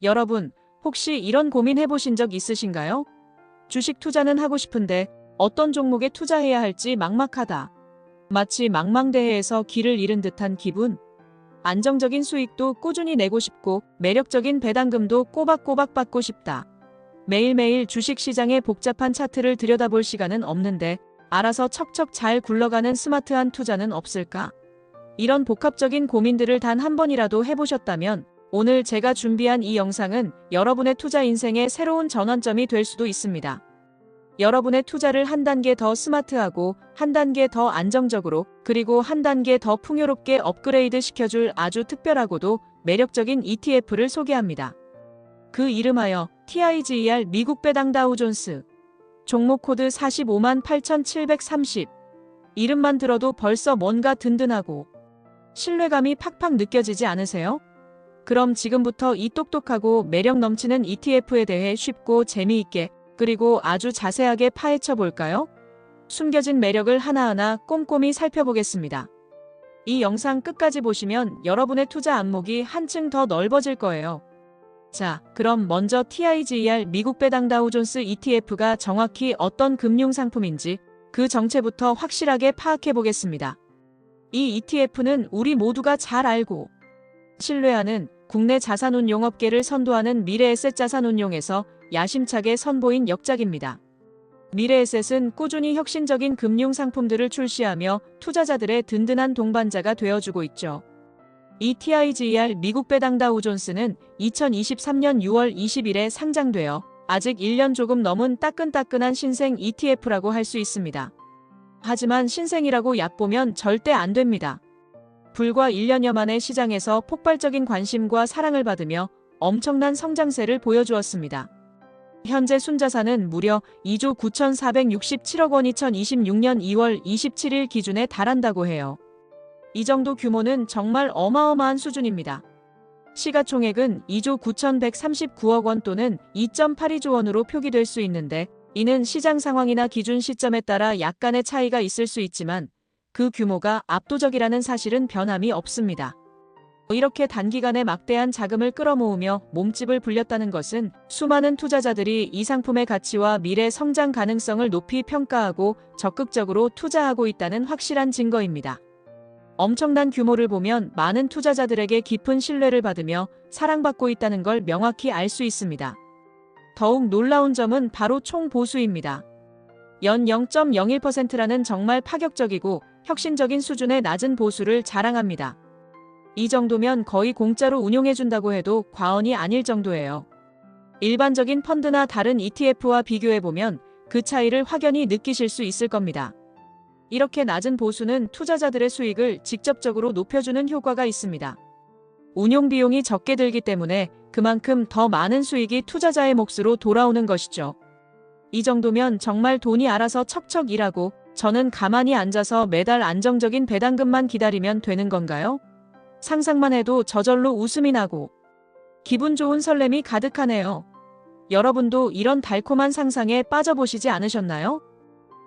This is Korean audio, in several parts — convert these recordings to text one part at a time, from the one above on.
여러분, 혹시 이런 고민 해보신 적 있으신가요? 주식 투자는 하고 싶은데 어떤 종목에 투자해야 할지 막막하다. 마치 망망대해에서 길을 잃은 듯한 기분? 안정적인 수익도 꾸준히 내고 싶고 매력적인 배당금도 꼬박꼬박 받고 싶다. 매일매일 주식시장의 복잡한 차트를 들여다볼 시간은 없는데 알아서 척척 잘 굴러가는 스마트한 투자는 없을까? 이런 복합적인 고민들을 단 한 번이라도 해보셨다면 오늘 제가 준비한 이 영상은 여러분의 투자 인생의 새로운 전환점이 될 수도 있습니다. 여러분의 투자를 한 단계 더 스마트하고 한 단계 더 안정적으로 그리고 한 단계 더 풍요롭게 업그레이드 시켜줄 아주 특별하고도 매력적인 ETF를 소개합니다. 그 이름하여 TIGER 미국 배당 다우존스. 종목 코드 458,730. 이름만 들어도 벌써 뭔가 든든하고 신뢰감이 팍팍 느껴지지 않으세요? 그럼 지금부터 이 똑똑하고 매력 넘치는 ETF에 대해 쉽고 재미있게 그리고 아주 자세하게 파헤쳐 볼까요? 숨겨진 매력을 하나하나 꼼꼼히 살펴보겠습니다. 이 영상 끝까지 보시면 여러분의 투자 안목이 한층 더 넓어질 거예요. 자, 그럼 먼저 TIGER 미국 배당 다우존스 ETF가 정확히 어떤 금융상품인지 그 정체부터 확실하게 파악해 보겠습니다. 이 ETF는 우리 모두가 잘 알고 신뢰하는 국내 자산운용업계를 선도하는 미래에셋 자산운용에서 야심차게 선보인 역작입니다. 미래에셋은 꾸준히 혁신적인 금융상품들을 출시하며 투자자들의 든든한 동반자가 되어주고 있죠. 이 TIGER 미국 배당 다우존스는 2023년 6월 20일에 상장되어 아직 1년 조금 넘은 따끈따끈한 신생 ETF라고 할 수 있습니다. 하지만 신생이라고 얕보면 절대 안 됩니다. 불과 1년여 만에 시장에서 폭발적인 관심과 사랑을 받으며 엄청난 성장세를 보여주었습니다. 현재 순자산은 무려 2조 9,467억 원 2026년 2월 27일 기준에 달한다고 해요. 이 정도 규모는 정말 어마어마한 수준입니다. 시가총액은 2조 9,139억 원 또는 2.82조 원으로 표기될 수 있는데 이는 시장 상황이나 기준 시점에 따라 약간의 차이가 있을 수 있지만 그 규모가 압도적이라는 사실은 변함이 없습니다. 이렇게 단기간에 막대한 자금을 끌어모으며 몸집을 불렸다는 것은 수많은 투자자들이 이 상품의 가치와 미래 성장 가능성을 높이 평가하고 적극적으로 투자하고 있다는 확실한 증거입니다. 엄청난 규모를 보면 많은 투자자들에게 깊은 신뢰를 받으며 사랑받고 있다는 걸 명확히 알 수 있습니다. 더욱 놀라운 점은 바로 총 보수입니다. 연 0.01%라는 정말 파격적이고 혁신적인 수준의 낮은 보수를 자랑합니다. 이 정도면 거의 공짜로 운용해준다고 해도 과언이 아닐 정도예요. 일반적인 펀드나 다른 ETF와 비교해보면 그 차이를 확연히 느끼실 수 있을 겁니다. 이렇게 낮은 보수는 투자자들의 수익을 직접적으로 높여주는 효과가 있습니다. 운용 비용이 적게 들기 때문에 그만큼 더 많은 수익이 투자자의 몫으로 돌아오는 것이죠. 이 정도면 정말 돈이 알아서 척척 일하고 저는 가만히 앉아서 매달 안정적인 배당금만 기다리면 되는 건가요? 상상만 해도 저절로 웃음이 나고 기분 좋은 설렘이 가득하네요. 여러분도 이런 달콤한 상상에 빠져보시지 않으셨나요?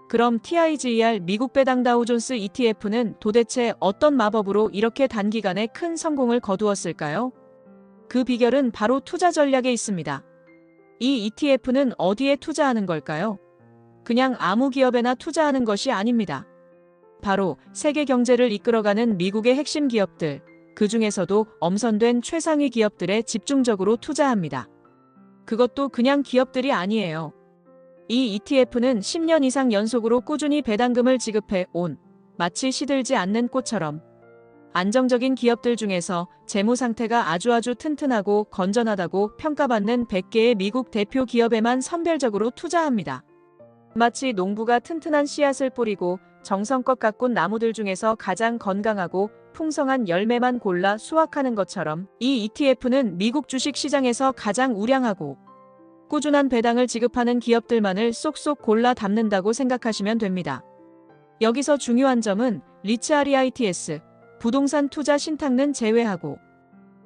그럼 TIGER 미국 배당 다우존스 ETF는 도대체 어떤 마법으로 이렇게 단기간에 큰 성공을 거두었을까요? 그 비결은 바로 투자 전략에 있습니다. 이 ETF는 어디에 투자하는 걸까요? 그냥 아무 기업에나 투자하는 것이 아닙니다. 바로 세계 경제를 이끌어가는 미국의 핵심 기업들, 그 중에서도 엄선된 최상위 기업들에 집중적으로 투자합니다. 그것도 그냥 기업들이 아니에요. 이 ETF는 10년 이상 연속으로 꾸준히 배당금을 지급해 온 마치 시들지 않는 꽃처럼 안정적인 기업들 중에서 재무 상태가 아주 튼튼하고 건전하다고 평가받는 100개의 미국 대표 기업에만 선별적으로 투자합니다. 마치 농부가 튼튼한 씨앗을 뿌리고 정성껏 가꾼 나무들 중에서 가장 건강하고 풍성한 열매만 골라 수확하는 것처럼 이 ETF는 미국 주식 시장에서 가장 우량하고 꾸준한 배당을 지급하는 기업들만을 쏙쏙 골라 담는다고 생각하시면 됩니다. 여기서 중요한 점은 리츠REITs, 부동산 투자 신탁는 제외하고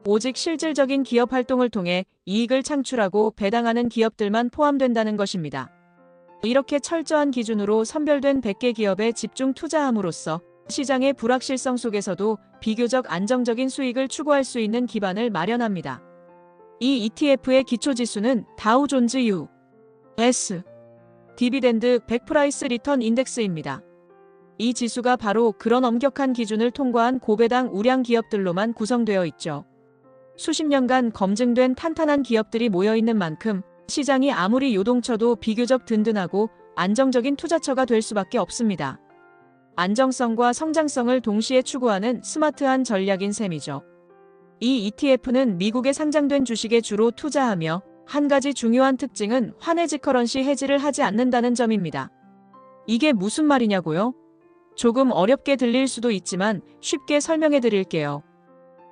오직 실질적인 기업 활동을 통해 이익을 창출하고 배당하는 기업들만 포함된다는 것입니다. 이렇게 철저한 기준으로 선별된 100개 기업에 집중 투자함으로써 시장의 불확실성 속에서도 비교적 안정적인 수익을 추구할 수 있는 기반을 마련합니다. 이 ETF의 기초지수는 다우존즈 U.S. 디비덴드 100 프라이스 리턴 인덱스입니다. 이 지수가 바로 그런 엄격한 기준을 통과한 고배당 우량 기업들로만 구성되어 있죠. 수십 년간 검증된 탄탄한 기업들이 모여있는 만큼 시장이 아무리 요동쳐도 비교적 든든하고 안정적인 투자처가 될 수밖에 없습니다. 안정성과 성장성을 동시에 추구하는 스마트한 전략인 셈이죠. 이 ETF는 미국에 상장된 주식에 주로 투자하며 한 가지 중요한 특징은 환해지 커런시 해지를 하지 않는다는 점입니다. 이게 무슨 말이냐고요? 조금 어렵게 들릴 수도 있지만 쉽게 설명해 드릴게요.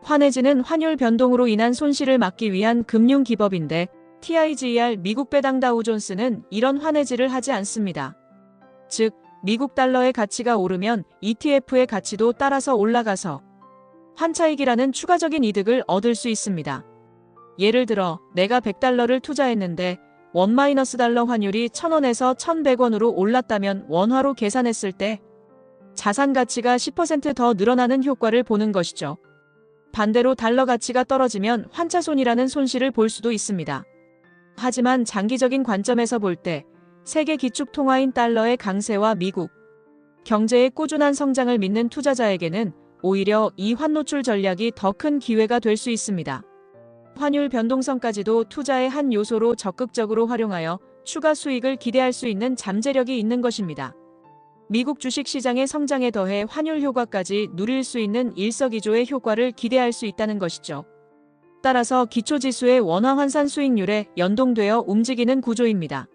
환해지는 환율 변동으로 인한 손실을 막기 위한 금융 기법인데 TIGR 미국 배당 다우존스는 이런 환해지를 하지 않습니다. 즉, 미국 달러의 가치가 오르면 ETF의 가치도 따라서 올라가서 환차익이라는 추가적인 이득을 얻을 수 있습니다. 예를 들어 내가 100달러를 투자했는데 $1 환율이 1000원에서 1100원으로 올랐다면 원화로 계산했을 때 자산 가치가 10% 더 늘어나는 효과를 보는 것이죠. 반대로 달러 가치가 떨어지면 환차손이라는 손실을 볼 수도 있습니다. 하지만 장기적인 관점에서 볼 때 세계 기축 통화인 달러의 강세와 미국 경제의 꾸준한 성장을 믿는 투자자에게는 오히려 이 환노출 전략이 더 큰 기회가 될 수 있습니다. 환율 변동성까지도 투자의 한 요소로 적극적으로 활용하여 추가 수익을 기대할 수 있는 잠재력이 있는 것입니다. 미국 주식시장의 성장에 더해 환율 효과까지 누릴 수 있는 일석이조의 효과를 기대할 수 있다는 것이죠. 따라서 기초지수의 원화 환산 수익률에 연동되어 움직이는 구조입니다.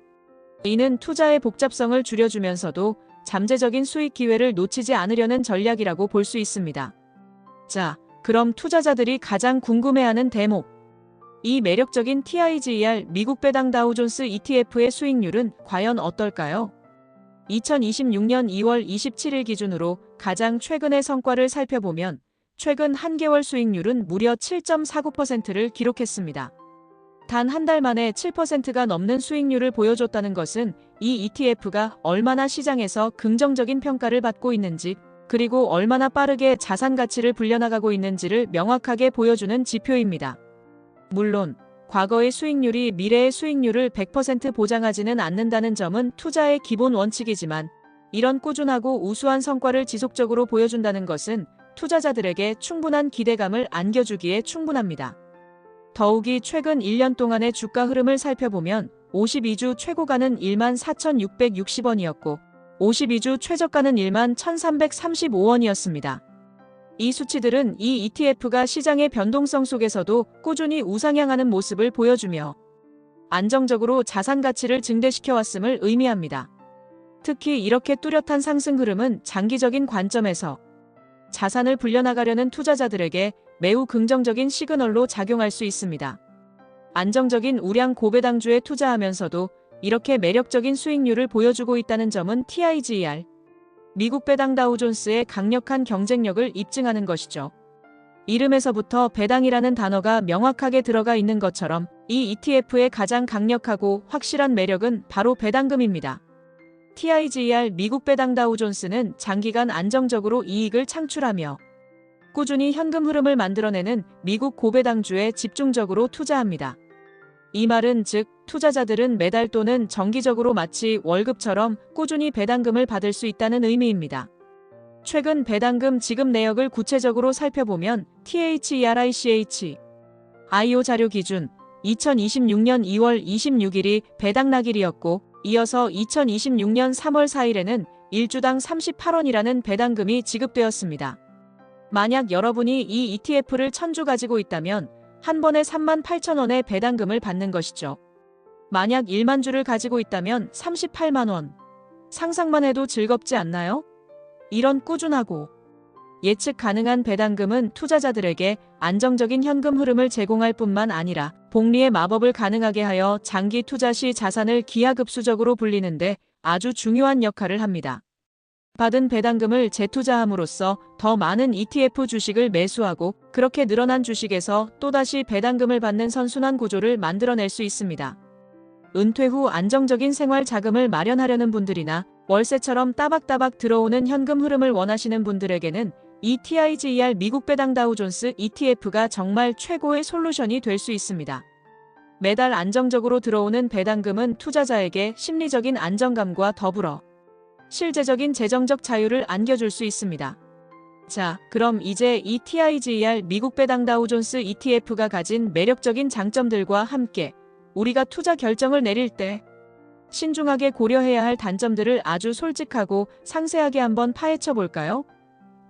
이는 투자의 복잡성을 줄여주면서도 잠재적인 수익 기회를 놓치지 않으려는 전략이라고 볼 수 있습니다. 자, 그럼 투자자들이 가장 궁금해하는 대목. 이 매력적인 TIGR 미국 배당 다우존스 ETF의 수익률은 과연 어떨까요? 2026년 2월 27일 기준으로 가장 최근의 성과를 살펴보면 최근 한 개월 수익률은 무려 7.49%를 기록했습니다. 단 한 달 만에 7%가 넘는 수익률을 보여줬다는 것은 이 ETF가 얼마나 시장에서 긍정적인 평가를 받고 있는지, 그리고 얼마나 빠르게 자산 가치를 불려나가고 있는지를 명확하게 보여주는 지표입니다. 물론 과거의 수익률이 미래의 수익률을 100% 보장하지는 않는다는 점은 투자의 기본 원칙이지만, 이런 꾸준하고 우수한 성과를 지속적으로 보여준다는 것은 투자자들에게 충분한 기대감을 안겨주기에 충분합니다. 더욱이 최근 1년 동안의 주가 흐름을 살펴보면 52주 최고가는 14,660원이었고 52주 최저가는 11,335원이었습니다. 이 수치들은 이 ETF가 시장의 변동성 속에서도 꾸준히 우상향하는 모습을 보여주며 안정적으로 자산 가치를 증대시켜왔음을 의미합니다. 특히 이렇게 뚜렷한 상승 흐름은 장기적인 관점에서 자산을 불려나가려는 투자자들에게 매우 긍정적인 시그널로 작용할 수 있습니다. 안정적인 우량 고배당주에 투자하면서도 이렇게 매력적인 수익률을 보여주고 있다는 점은 TIGR 미국 배당 다우존스의 강력한 경쟁력을 입증하는 것이죠. 이름에서부터 배당이라는 단어가 명확하게 들어가 있는 것처럼 이 ETF의 가장 강력하고 확실한 매력은 바로 배당금입니다. TIGR 미국 배당 다우존스는 장기간 안정적으로 이익을 창출하며 꾸준히 현금 흐름을 만들어내는 미국 고배당주에 집중적으로 투자합니다. 이 말은 즉 투자자들은 매달 또는 정기적으로 마치 월급처럼 꾸준히 배당금을 받을 수 있다는 의미입니다. 최근 배당금 지급 내역을 구체적으로 살펴보면 THERICH IO 자료 기준 2026년 2월 26일이 배당날일이었고 이어서 2026년 3월 4일에는 1주당 38원이라는 배당금이 지급되었습니다. 만약 여러분이 이 ETF를 1000주 가지고 있다면 한 번에 38,000원의 배당금을 받는 것이죠. 만약 1만 주를 가지고 있다면 38만 원. 상상만 해도 즐겁지 않나요? 이런 꾸준하고 예측 가능한 배당금은 투자자들에게 안정적인 현금 흐름을 제공할 뿐만 아니라 복리의 마법을 가능하게 하여 장기 투자 시 자산을 기하급수적으로 불리는데 아주 중요한 역할을 합니다. 받은 배당금을 재투자함으로써 더 많은 ETF 주식을 매수하고 그렇게 늘어난 주식에서 또다시 배당금을 받는 선순환 구조를 만들어낼 수 있습니다. 은퇴 후 안정적인 생활 자금을 마련하려는 분들이나 월세처럼 따박따박 들어오는 현금 흐름을 원하시는 분들에게는 이 TIGR 미국 배당 다우존스 ETF가 정말 최고의 솔루션이 될 수 있습니다. 매달 안정적으로 들어오는 배당금은 투자자에게 심리적인 안정감과 더불어 실제적인 재정적 자유를 안겨줄 수 있습니다. 자, 그럼 이제 이 TIGER 미국 배당 다우존스 ETF가 가진 매력적인 장점들과 함께 우리가 투자 결정을 내릴 때 신중하게 고려해야 할 단점들을 아주 솔직하고 상세하게 한번 파헤쳐 볼까요?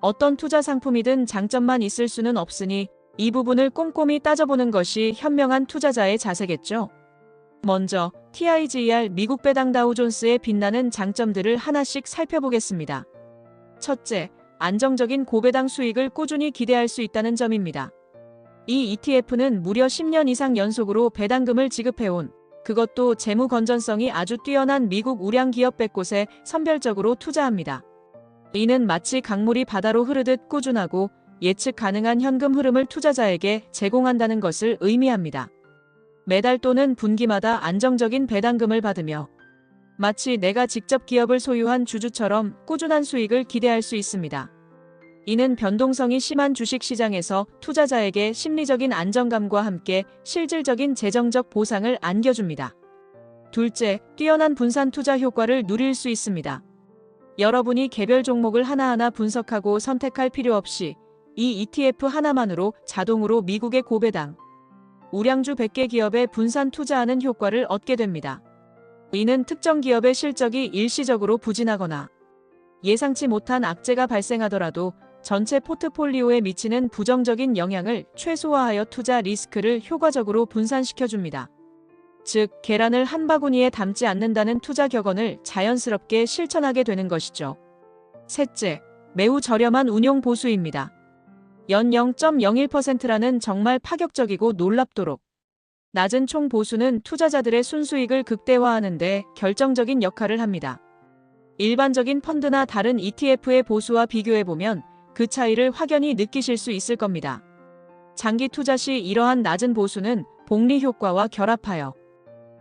어떤 투자 상품이든 장점만 있을 수는 없으니 이 부분을 꼼꼼히 따져보는 것이 현명한 투자자의 자세겠죠. 먼저 TIGER 미국 배당 다우존스의 빛나는 장점들을 하나씩 살펴보겠습니다. 첫째, 안정적인 고배당 수익을 꾸준히 기대할 수 있다는 점입니다. 이 ETF는 무려 10년 이상 연속으로 배당금을 지급해온, 그것도 재무 건전성이 아주 뛰어난 미국 우량 기업 100곳에 선별적으로 투자합니다. 이는 마치 강물이 바다로 흐르듯 꾸준하고 예측 가능한 현금 흐름을 투자자에게 제공한다는 것을 의미합니다. 매달 또는 분기마다 안정적인 배당금을 받으며 마치 내가 직접 기업을 소유한 주주처럼 꾸준한 수익을 기대할 수 있습니다. 이는 변동성이 심한 주식시장에서 투자자에게 심리적인 안정감과 함께 실질적인 재정적 보상을 안겨줍니다. 둘째, 뛰어난 분산 투자 효과를 누릴 수 있습니다. 여러분이 개별 종목을 하나하나 분석하고 선택할 필요 없이 이 ETF 하나만으로 자동으로 미국의 고배당, 우량주 100개 기업에 분산 투자하는 효과를 얻게 됩니다. 이는 특정 기업의 실적이 일시적으로 부진하거나 예상치 못한 악재가 발생하더라도 전체 포트폴리오에 미치는 부정적인 영향을 최소화하여 투자 리스크를 효과적으로 분산시켜줍니다. 즉, 계란을 한 바구니에 담지 않는다는 투자 격언을 자연스럽게 실천하게 되는 것이죠. 셋째, 매우 저렴한 운용 보수입니다. 연 0.01%라는 정말 파격적이고 놀랍도록 낮은 총 보수는 투자자들의 순수익을 극대화하는 데 결정적인 역할을 합니다. 일반적인 펀드나 다른 ETF의 보수와 비교해보면 그 차이를 확연히 느끼실 수 있을 겁니다. 장기 투자 시 이러한 낮은 보수는 복리 효과와 결합하여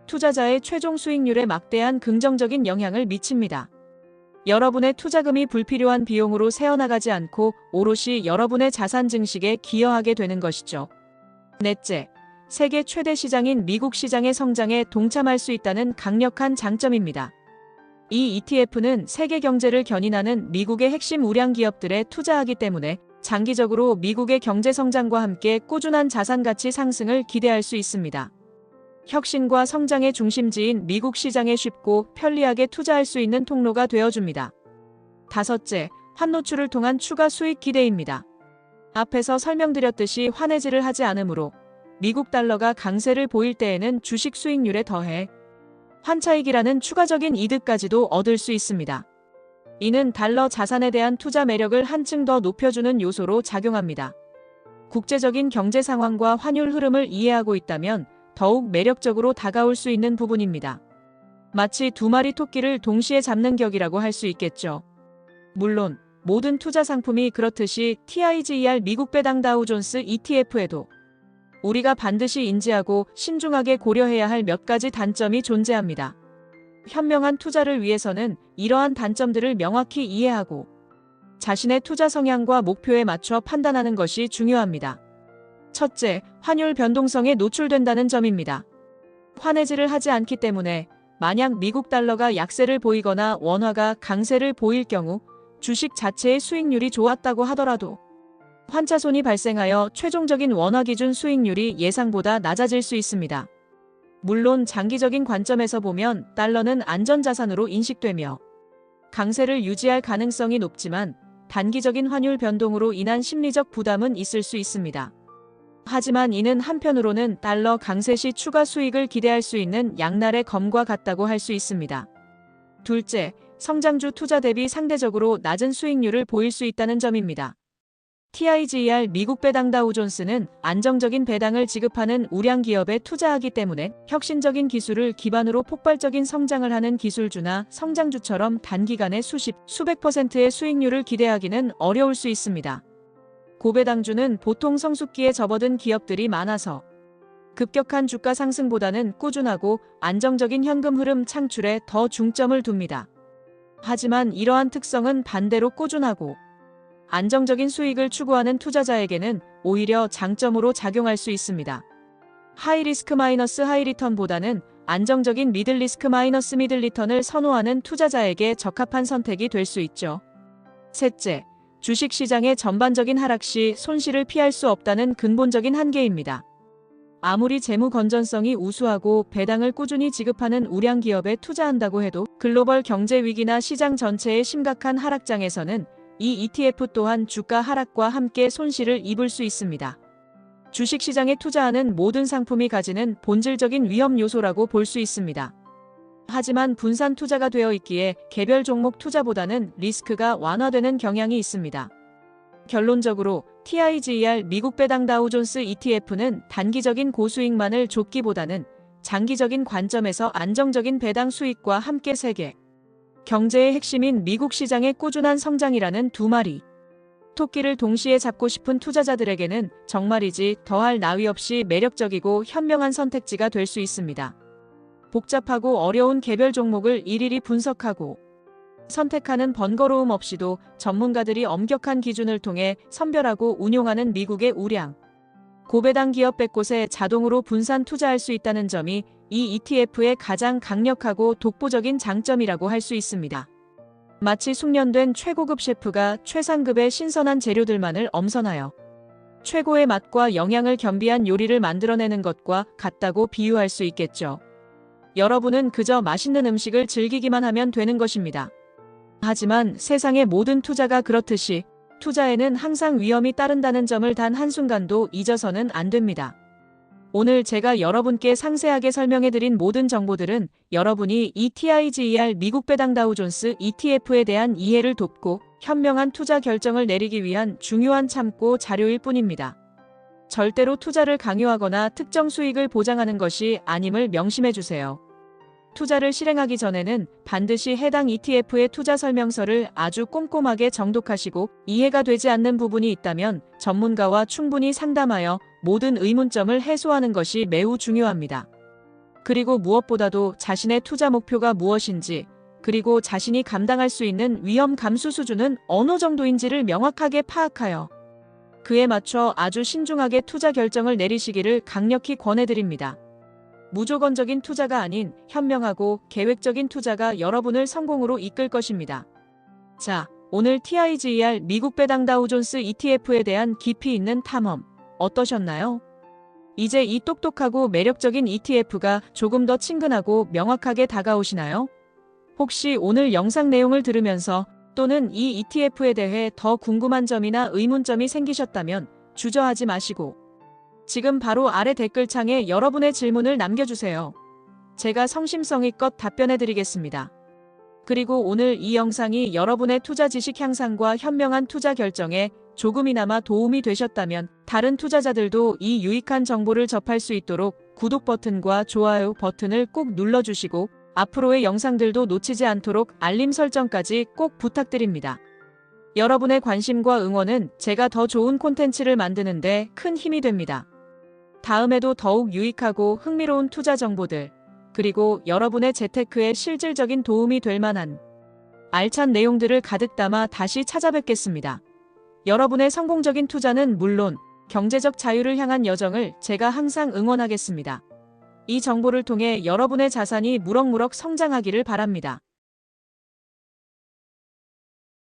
투자자의 최종 수익률에 막대한 긍정적인 영향을 미칩니다. 여러분의 투자금이 불필요한 비용으로 새어나가지 않고 오롯이 여러분의 자산 증식에 기여하게 되는 것이죠. 넷째, 세계 최대 시장인 미국 시장의 성장에 동참할 수 있다는 강력한 장점입니다. 이 ETF는 세계 경제를 견인하는 미국의 핵심 우량 기업들에 투자하기 때문에 장기적으로 미국의 경제 성장과 함께 꾸준한 자산 가치 상승을 기대할 수 있습니다. 혁신과 성장의 중심지인 미국 시장에 쉽고 편리하게 투자할 수 있는 통로가 되어줍니다. 다섯째, 환노출을 통한 추가 수익 기대입니다. 앞에서 설명드렸듯이 환해지를 하지 않으므로 미국 달러가 강세를 보일 때에는 주식 수익률에 더해 환차익이라는 추가적인 이득까지도 얻을 수 있습니다. 이는 달러 자산에 대한 투자 매력을 한층 더 높여주는 요소로 작용합니다. 국제적인 경제 상황과 환율 흐름을 이해하고 있다면 더욱 매력적으로 다가올 수 있는 부분입니다. 마치 두 마리 토끼를 동시에 잡는 격이라고 할 수 있겠죠. 물론 모든 투자 상품이 그렇듯이 TIGER 미국 배당 다우존스 ETF에도 우리가 반드시 인지하고 신중하게 고려해야 할 몇 가지 단점이 존재합니다. 현명한 투자를 위해서는 이러한 단점들을 명확히 이해하고 자신의 투자 성향과 목표에 맞춰 판단하는 것이 중요합니다. 첫째, 환율 변동성에 노출된다는 점입니다. 환해지를 하지 않기 때문에 만약 미국 달러가 약세를 보이거나 원화가 강세를 보일 경우 주식 자체의 수익률이 좋았다고 하더라도 환차손이 발생하여 최종적인 원화 기준 수익률이 예상보다 낮아질 수 있습니다. 물론 장기적인 관점에서 보면 달러는 안전자산으로 인식되며 강세를 유지할 가능성이 높지만 단기적인 환율 변동으로 인한 심리적 부담은 있을 수 있습니다. 하지만 이는 한편으로는 달러 강세 시 추가 수익을 기대할 수 있는 양날의 검과 같다고 할 수 있습니다. 둘째, 성장주 투자 대비 상대적으로 낮은 수익률을 보일 수 있다는 점입니다. TIGER 미국 배당 다우존스는 안정적인 배당을 지급하는 우량 기업에 투자하기 때문에 혁신적인 기술을 기반으로 폭발적인 성장을 하는 기술주나 성장주처럼 단기간에 수백 %의 수익률을 기대하기는 어려울 수 있습니다. 고배당주는 보통 성숙기에 접어든 기업들이 많아서 급격한 주가 상승보다는 꾸준하고 안정적인 현금 흐름 창출에 더 중점을 둡니다. 하지만 이러한 특성은 반대로 꾸준하고 안정적인 수익을 추구하는 투자자에게는 오히려 장점으로 작용할 수 있습니다. 하이리스크 마이너스 하이리턴보다는 안정적인 미들리스크 마이너스 미들리턴을 선호하는 투자자에게 적합한 선택이 될 수 있죠. 셋째, 주식시장의 전반적인 하락 시 손실을 피할 수 없다는 근본적인 한계입니다. 아무리 재무 건전성이 우수하고 배당을 꾸준히 지급하는 우량 기업에 투자한다고 해도 글로벌 경제 위기나 시장 전체의 심각한 하락장에서는 이 ETF 또한 주가 하락과 함께 손실을 입을 수 있습니다. 주식시장에 투자하는 모든 상품이 가지는 본질적인 위험 요소라고 볼 수 있습니다. 하지만 분산 투자가 되어 있기에 개별 종목 투자보다는 리스크가 완화되는 경향이 있습니다. 결론적으로 TIGER 미국 배당 다우존스 ETF는 단기적인 고수익만을 쫓기보다는 장기적인 관점에서 안정적인 배당 수익과 함께 세계 경제의 핵심인 미국 시장의 꾸준한 성장이라는 두 마리 토끼를 동시에 잡고 싶은 투자자들에게는 정말이지 더할 나위 없이 매력적이고 현명한 선택지가 될 수 있습니다. 복잡하고 어려운 개별 종목을 일일이 분석하고 선택하는 번거로움 없이도 전문가들이 엄격한 기준을 통해 선별하고 운용하는 미국의 우량 고배당 기업 100곳에 자동으로 분산 투자할 수 있다는 점이 이 ETF의 가장 강력하고 독보적인 장점이라고 할 수 있습니다. 마치 숙련된 최고급 셰프가 최상급의 신선한 재료들만을 엄선하여 최고의 맛과 영양을 겸비한 요리를 만들어내는 것과 같다고 비유할 수 있겠죠. 여러분은 그저 맛있는 음식을 즐기기만 하면 되는 것입니다. 하지만 세상의 모든 투자가 그렇듯이 투자에는 항상 위험이 따른다는 점을 단 한순간도 잊어서는 안 됩니다. 오늘 제가 여러분께 상세하게 설명해드린 모든 정보들은 여러분이 이 TIGER 미국 배당 다우존스 ETF에 대한 이해를 돕고 현명한 투자 결정을 내리기 위한 중요한 참고 자료일 뿐입니다. 절대로 투자를 강요하거나 특정 수익을 보장하는 것이 아님을 명심해주세요. 투자를 실행하기 전에는 반드시 해당 ETF의 투자 설명서를 아주 꼼꼼하게 정독하시고 이해가 되지 않는 부분이 있다면 전문가와 충분히 상담하여 모든 의문점을 해소하는 것이 매우 중요합니다. 그리고 무엇보다도 자신의 투자 목표가 무엇인지, 그리고 자신이 감당할 수 있는 위험 감수 수준은 어느 정도인지를 명확하게 파악하여 그에 맞춰 아주 신중하게 투자 결정을 내리시기를 강력히 권해드립니다. 무조건적인 투자가 아닌 현명하고 계획적인 투자가 여러분을 성공으로 이끌 것입니다. 자, 오늘 TIGER 미국 배당 다우존스 ETF에 대한 깊이 있는 탐험 어떠셨나요? 이제 이 똑똑하고 매력적인 ETF가 조금 더 친근하고 명확하게 다가오시나요? 혹시 오늘 영상 내용을 들으면서 또는 이 ETF에 대해 더 궁금한 점이나 의문점이 생기셨다면 주저하지 마시고 지금 바로 아래 댓글창에 여러분의 질문을 남겨주세요. 제가 성심성의껏 답변해드리겠습니다. 그리고 오늘 이 영상이 여러분의 투자 지식 향상과 현명한 투자 결정에 조금이나마 도움이 되셨다면 다른 투자자들도 이 유익한 정보를 접할 수 있도록 구독 버튼과 좋아요 버튼을 꼭 눌러주시고 앞으로의 영상들도 놓치지 않도록 알림 설정까지 꼭 부탁드립니다. 여러분의 관심과 응원은 제가 더 좋은 콘텐츠를 만드는데 큰 힘이 됩니다. 다음에도 더욱 유익하고 흥미로운 투자 정보들, 그리고 여러분의 재테크에 실질적인 도움이 될 만한 알찬 내용들을 가득 담아 다시 찾아뵙겠습니다. 여러분의 성공적인 투자는 물론 경제적 자유를 향한 여정을 제가 항상 응원하겠습니다. 이 정보를 통해 여러분의 자산이 무럭무럭 성장하기를 바랍니다.